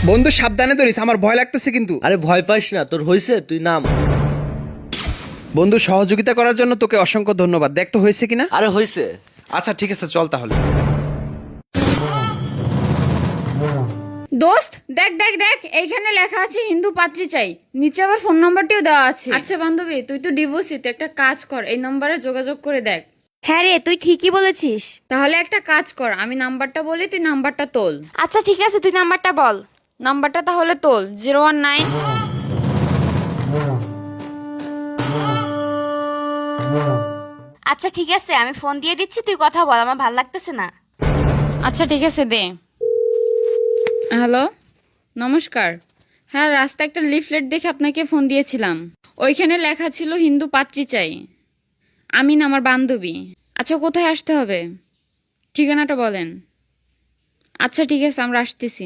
বন্ধু সাবধানে ধরিস, আমার ভয় লাগতেছে কিন্তু। আরে ভয় পাইস না, তোর হইছে, তুই নাম। বন্ধু সহযোগিতা করার জন্য তোকে অসংখ্য ধন্যবাদ। দেখ তো হয়েছে কিনা। আরে হইছে। আচ্ছা ঠিক আছে, চল তাহলে। দোস্ত দেখ দেখ দেখ, এইখানে লেখা আছে হিন্দু পাত্রী চাই, নিচে আবার ফোন নাম্বারটিও দেওয়া আছে। আচ্ছা বান্ধবী, তুই তো ডিভোর্সি, তো একটা কাজ কর, এই নম্বরে যোগাযোগ করে দেখ। হ্যাঁ রে, তুই ঠিকই বলেছিস। তাহলে একটা কাজ কর, আমি নাম্বারটা বলি, তুই নাম্বারটা তোল। আচ্ছা ঠিক আছে, তুই নাম্বারটা বল। নাম্বারটা তাহলে তোল, 019। আচ্ছা ঠিক আছে, আমি ফোন দিয়ে দিচ্ছি, তুই কথা বল, আমার ভাল লাগতেছে না। আচ্ছা ঠিক আছে, দে। হ্যালো, নমস্কার। হ্যাঁ, রাস্তায় একটা লিফলেট দেখে আপনাকে ফোন দিয়েছিলাম। ওইখানে লেখা ছিল হিন্দু পাত্রী চাই। আমি না, আমার বান্ধবী। আচ্ছা কোথায় আসতে হবে, ঠিকানাটা বলেন। আচ্ছা ঠিক আছে, আমরা আসতেছি।